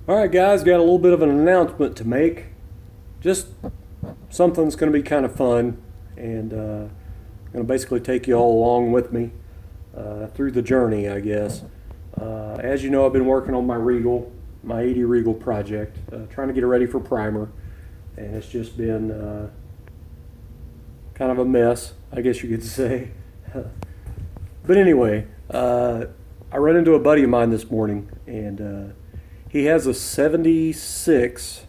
All right, guys, got a little bit of an announcement to make. Just something that's going to be kind of fun, and going to basically take you all along with me through the journey, I guess. As you know, I've been working on my Regal, my 80 Regal project, trying to get it ready for primer, and it's just been kind of a mess, I guess you could say. But anyway, I ran into a buddy of mine this morning, and he has a 76,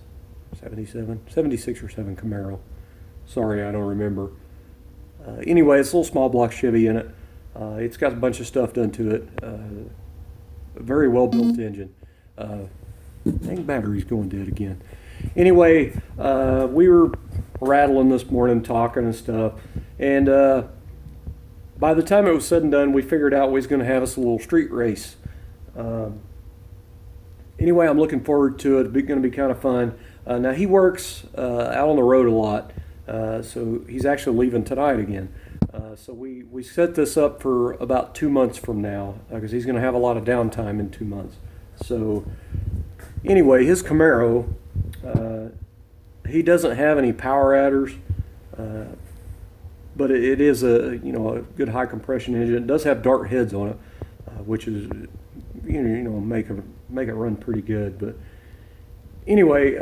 77, 76 or 7 Camaro. Sorry, I don't remember. Anyway, it's a little small block Chevy in it. It's got a bunch of stuff done to it. A very well built engine. Dang, battery's going dead again. Anyway, we were rattling this morning, talking and stuff, and by the time it was said and done, we figured out we was going to have us a little street race. Anyway, I'm looking forward to it. It's going to be kind of fun. Now, he works out on the road a lot, so he's actually leaving tonight again. So we set this up for about 2 months from now, because he's going to have a lot of downtime in 2 months. So anyway, his Camaro, he doesn't have any power adders, but it is a a good high compression engine. It does have dart heads on it, which is make it run pretty good. But anyway,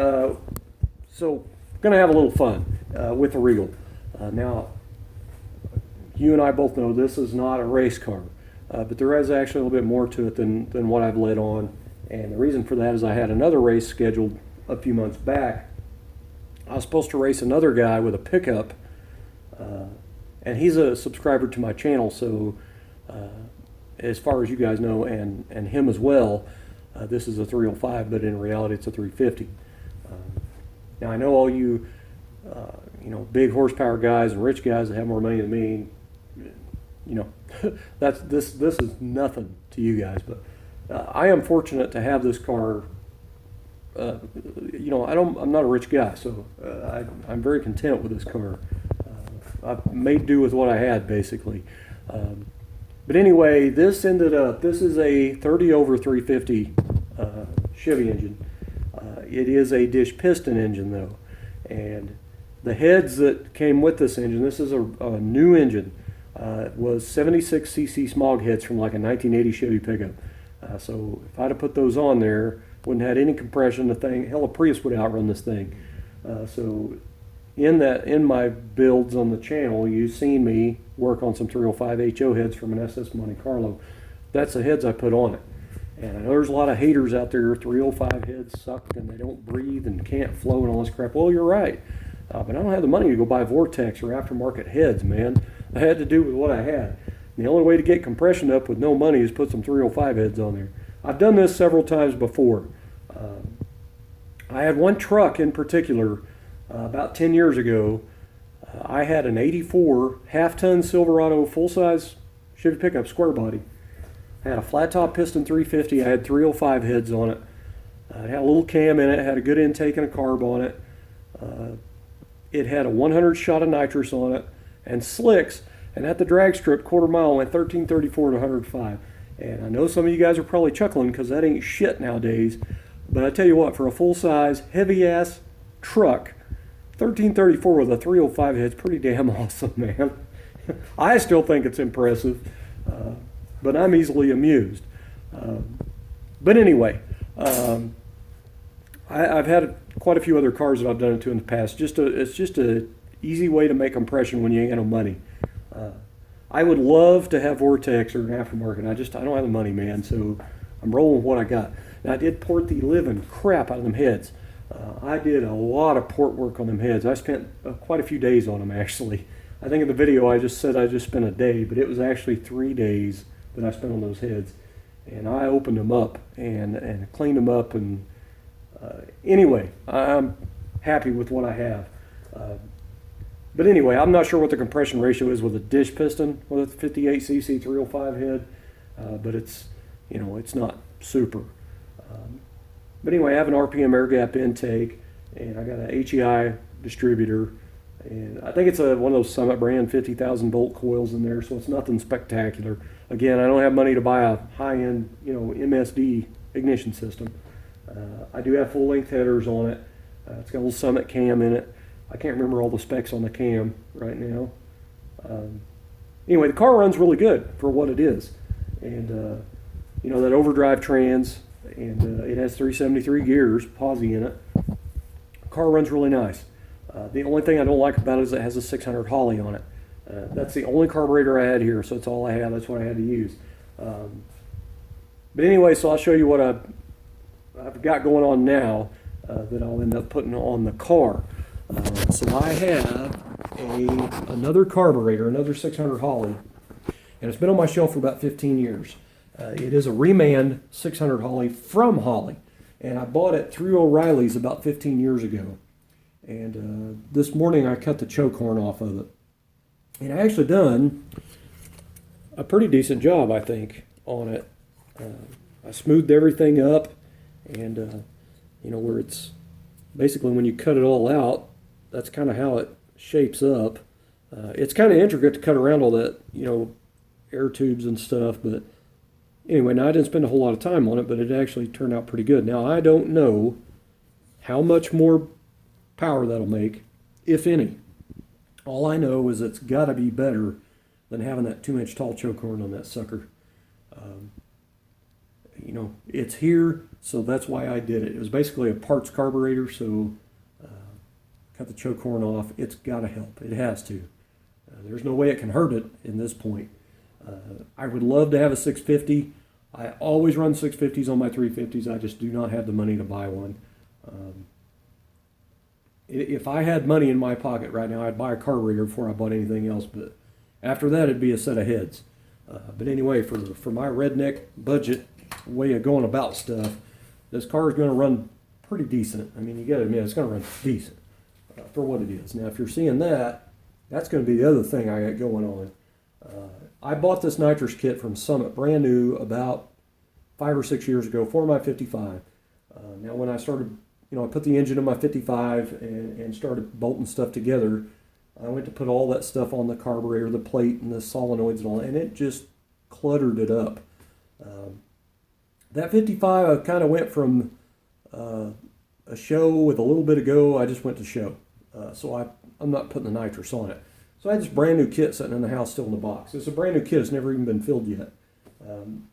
so gonna have a little fun with the Regal. Now, you and I both know this is not a race car, but there is actually a little bit more to it than what I've led on. And the reason for that is I had another race scheduled a few months back. I was supposed to race another guy with a pickup, and he's a subscriber to my channel, so as far as you guys know, and him as well, this is a 305, but in reality it's a 350. Now I know all you, big horsepower guys and rich guys that have more money than me, this is nothing to you guys, but I am fortunate to have this car. I'm not a rich guy, so I'm very content with this car. I've made do with what I had, basically. But anyway, this is a 30 over 350 Chevy engine. It is a dish piston engine, though. And the heads that came with this engine, this is a new engine, was 76 cc smog heads from like a 1980 Chevy pickup. So if I'd have put those on there, wouldn't have had any compression. The thing, hell, a Prius would outrun this thing. So in my builds on the channel, you've seen me work on some 305 HO heads from an SS Monte Carlo. That's the heads I put on it. And I know there's a lot of haters out there. 305 heads suck and they don't breathe and can't flow and all this crap. Well, you're right. But I don't have the money to go buy Vortex or aftermarket heads, man. I had to do with what I had. And the only way to get compression up with no money is put some 305 heads on there. I've done this several times before. I had one truck in particular about 10 years ago. I had an 84 half-ton Silverado full-size Chevy pickup square body. I had a flat-top piston 350. I had 305 heads on it. It had a little cam in it. It had a good intake and a carb on it. It had a 100 shot of nitrous on it and slicks. And at the drag strip, quarter mile, went 1334 to 105. And I know some of you guys are probably chuckling because that ain't shit nowadays. But I tell you what, for a full-size, heavy-ass truck, 1334 with a 305 head's pretty damn awesome, man. I still think it's impressive, but I'm easily amused. But anyway, I've had quite a few other cars that I've done it to in the past. It's just a easy way to make compression when you ain't got no money. I would love to have Vortex or an aftermarket. I don't have the money, man, so I'm rolling with what I got. Now, I did port the living crap out of them heads. I did a lot of port work on them heads. I spent quite a few days on them, actually. I think in the video I just said I just spent a day, but it was actually 3 days that I spent on those heads. And I opened them up and cleaned them up. And anyway, I'm happy with what I have. But anyway, I'm not sure what the compression ratio is with a dish piston with a 58 cc 305 head, but it's not super. But anyway, I have an RPM air gap intake, and I got an HEI distributor, and I think it's one of those Summit brand 50,000 volt coils in there, so it's nothing spectacular. Again, I don't have money to buy a high-end MSD ignition system. I do have full length headers on it. It's got a little Summit cam in it. I can't remember all the specs on the cam right now. Anyway, the car runs really good for what it is. And, you know, that overdrive trans, and it has 373 gears, posi in it. Car runs really nice. The only thing I don't like about it is it has a 600 Holly on it. That's the only carburetor I had here, so that's all I had. That's what I had to use. But anyway, so I'll show you what I've got going on now that I'll end up putting on the car. So I have another carburetor, another 600 Holly, and it's been on my shelf for about 15 years. It is a reman 600 Holly from Holly, and I bought it through O'Reilly's about 15 years ago. And this morning I cut the choke horn off of it. And I actually done a pretty decent job, I think, on it. I smoothed everything up, and you know, where it's basically when you cut it all out, that's kind of how it shapes up. It's kind of intricate to cut around all that, you know, air tubes and stuff, but anyway, now I didn't spend a whole lot of time on it, but it actually turned out pretty good. Now, I don't know how much more power that'll make, if any. All I know is it's got to be better than having that 2-inch tall choke horn on that sucker. You know, it's here, so that's why I did it. It was basically a parts carburetor, so cut the choke horn off. It's got to help. It has to. There's no way it can hurt it in this point. I would love to have a 650. I always run 650s on my 350s. I just do not have the money to buy one. If I had money in my pocket right now, I'd buy a carburetor before I bought anything else. But after that, it'd be a set of heads. But anyway, for my redneck budget way of going about stuff, this car is going to run pretty decent. I mean, you got to admit, it's going to run decent for what it is. Now, if you're seeing that, that's going to be the other thing I got going on. I bought this nitrous kit from Summit, brand new, about 5 or 6 years ago for my 55. Now, when I started, you know, I put the engine in my 55 and started bolting stuff together, I went to put all that stuff on the carburetor, the plate, and the solenoids and all that, and it just cluttered it up. That 55, I kind of went from a show with a little bit of go, I just went to show. So I'm not putting the nitrous on it. So I had this brand new kit sitting in the house still in the box. It's a brand new kit. It's never even been filled yet.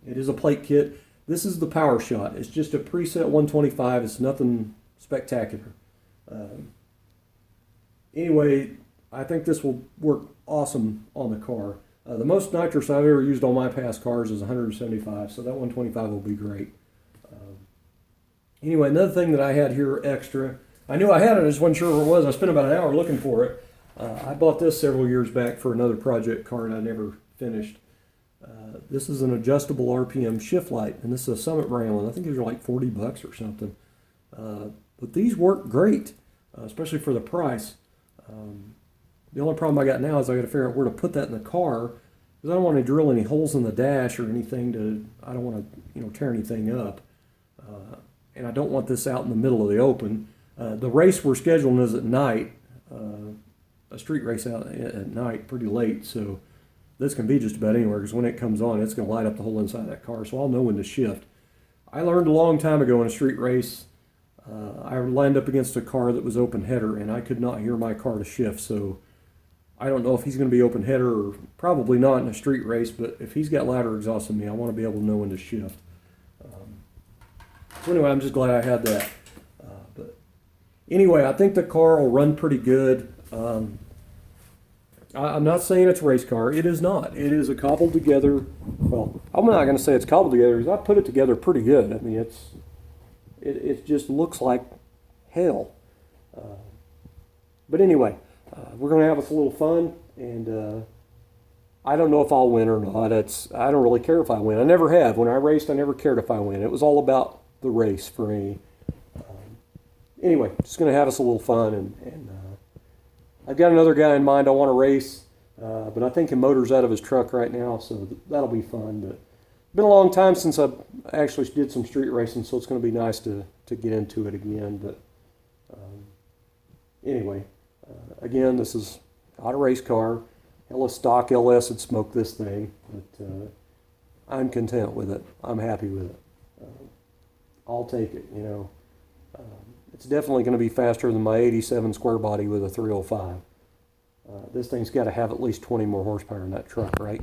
It is a plate kit. This is the Power Shot. It's just a preset 125. It's nothing spectacular. Anyway, I think this will work awesome on the car. The most nitrous I've ever used on my past cars is 175, so that 125 will be great. Anyway, another thing that I had here extra, I knew I had it, I just wasn't sure where it was. I spent about an hour looking for it. I bought this several years back for another project car and I never finished. This is an adjustable RPM shift light, and this is a Summit brand one. I think these are like $40 or something. But these work great, especially for the price. The only problem I got now is I got to figure out where to put that in the car, because I don't want to drill any holes in the dash or anything. I don't want to, tear anything up. And I don't want this out in the middle of the open. The race we're scheduling is at night, a street race out at night, pretty late. So this can be just about anywhere, because when it comes on, it's going to light up the whole inside of that car. So I'll know when to shift. I learned a long time ago in a street race, I lined up against a car that was open header, and I could not hear my car to shift. So I don't know if he's going to be open header, or probably not in a street race, but if he's got louder exhaust than me, I want to be able to know when to shift. So anyway, I'm just glad I had that. But anyway, I think the car will run pretty good. I'm not saying it's a race car. It is not. It is a cobbled together, well, I'm not going to say it's cobbled together, because I put it together pretty good. I mean, it just looks like hell. But anyway, we're going to have us a little fun, and I don't know if I'll win or not. I don't really care if I win. I never have. When I raced, I never cared if I win. It was all about the race for me. Anyway, just going to have us a little fun, and I've got another guy in mind I want to race, but I think he motors out of his truck right now, so that'll be fun. But it's been a long time since I actually did some street racing, so it's going to be nice to get into it again. But anyway, again, this is not a race car. Hell, a stock LS would smoke this thing, but I'm content with it. I'm happy with it. I'll take it, It's definitely going to be faster than my 87 square body with a 305. This thing's got to have at least 20 more horsepower in that truck, right?